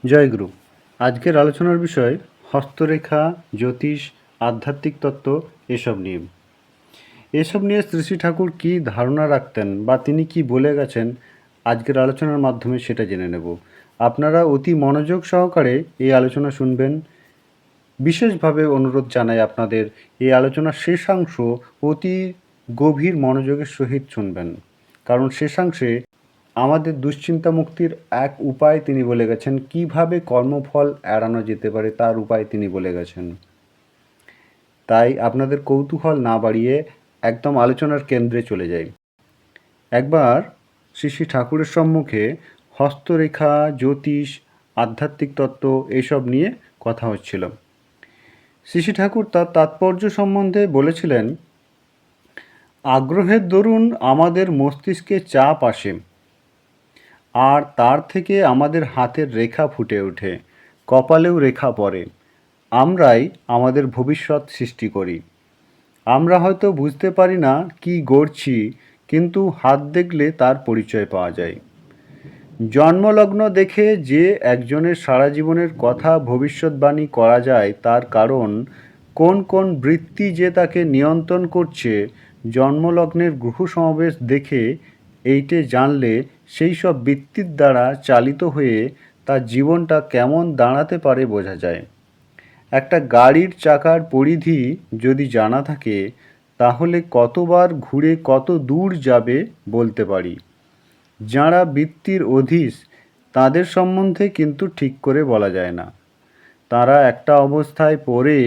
জয়গুরু। আজকের আলোচনার বিষয় হস্তরেখা, জ্যোতিষ, আধ্যাত্মিক তত্ত্ব এসব নিয়ে শ্রী শ্রী ঠাকুর কী ধারণা রাখতেন বা তিনি কি বলে গেছেন, আজকের আলোচনার মাধ্যমে সেটা জেনে নেব। আপনারা অতি মনোযোগ সহকারে এই আলোচনা শুনবেন। বিশেষভাবে অনুরোধ জানাই আপনাদের এই আলোচনার শেষাংশ অতি গভীর মনোযোগের সহিত শুনবেন, কারণ শেষাংশে আমাদের দুশ্চিন্তা মুক্তির এক উপায় তিনি বলে গেছেন, কিভাবে কর্মফল এড়ানো যেতে পারে তার উপায় তিনি বলে গেছেন। তাই আপনাদের কৌতূহল না বাড়িয়ে একদম আলোচনার কেন্দ্রে চলে যাই। একবার শ্রী শ্রী ঠাকুরের সম্মুখে হস্তরেখা, জ্যোতিষ, আধ্যাত্মিক তত্ত্ব এইসব নিয়ে কথা হচ্ছিল। শ্রী শ্রী ঠাকুর তার তাৎপর্য সম্বন্ধে বলেছিলেন, আগ্রহের দরুন আমাদের মস্তিষ্কে চাপ আসে, আর তার থেকে আমাদের হাতের রেখা ফুটে ওঠে, কপালেও রেখা পড়ে। আমরাই আমাদের ভবিষ্যৎ সৃষ্টি করি। আমরা হয়তো বুঝতে পারি না কি গড়ছি, কিন্তু হাত দেখলে তার পরিচয় পাওয়া যায়। জন্মলগ্ন দেখে যে একজনের সারা জীবনের কথা ভবিষ্যৎবাণী করা যায়, তার কারণ কোন কোন বৃত্তি যে তাকে নিয়ন্ত্রণ করছে, জন্মলগ্নের গ্রহ সমাবেশ দেখে এইটে জানলে সেই সব বৃত্তির দ্বারা চালিত হয়ে তার জীবনটা কেমন দাঁড়াতে পারে বোঝা যায়। একটা গাড়ির চাকার পরিধি যদি জানা থাকে, তাহলে কতবার ঘুরে কত দূর যাবে বলতে পারি। যাঁরা বৃত্তির অধীশ, তাদের সম্বন্ধে কিন্তু ঠিক করে বলা যায় না। তারা একটা অবস্থায় পড়ে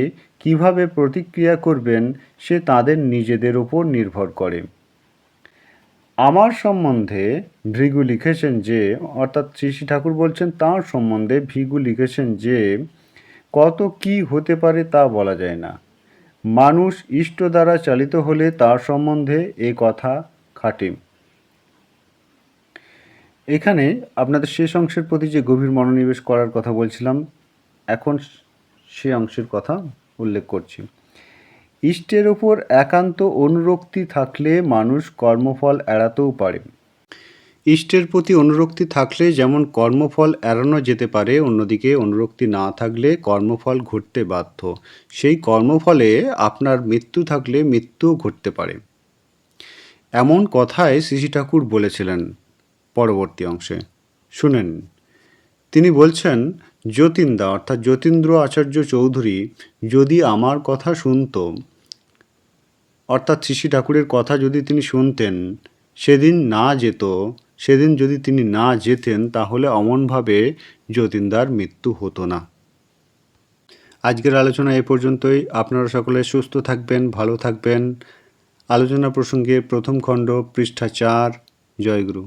কিভাবে প্রতিক্রিয়া করবেন সে তাদের নিজেদের ওপর নির্ভর করে। আমার সম্বন্ধে ভৃগু লিখেছেন যে, অর্থাৎ শ্রী শ্রী ঠাকুর বলছেন তাঁর সম্বন্ধে ভৃগু লিখেছেন যে, কত কি হতে পারে তা বলা যায় না। মানুষ ইষ্ট দ্বারা চালিত হলে তার সম্বন্ধে এ কথা খাটে। এখানে আপনাদের শেষ অংশের প্রতি যে গভীর মনোনিবেশ করার কথা বলছিলাম, এখন সে অংশের কথা উল্লেখ করছি। ইষ্টের ওপর একান্ত অনুরক্তি থাকলে মানুষ কর্মফল এড়াতেও পারে। ইষ্টের প্রতি অনুরক্তি থাকলে যেমন কর্মফল এড়ানো যেতে পারে, অন্যদিকে অনুরক্তি না থাকলে কর্মফল ঘটতে বাধ্য। সেই কর্মফলে আপনার মৃত্যু থাকলে মৃত্যুও ঘটতে পারে। এমন কথাই শ্রী শ্রী ঠাকুর বলেছিলেন পরবর্তী অংশে, শুনেন। তিনি বলছেন, যতীন্দ্র অর্থাৎ যতীন্দ্র আচার্য চৌধুরী যদি আমার কথা শুনত, অর্থাৎ শ্রী শ্রী ঠাকুরের কথা যদি তিনি শুনতেন, সেদিন যদি তিনি না যেতেন, তাহলে অমনভাবে যতীন্দ্রার মৃত্যু হতো না। আজকের আলোচনা এ পর্যন্তই। আপনারা সকলে সুস্থ থাকবেন, ভালো থাকবেন। আলোচনা প্রসঙ্গে প্রথম খণ্ড, পৃষ্ঠা 4। জয়গুরু।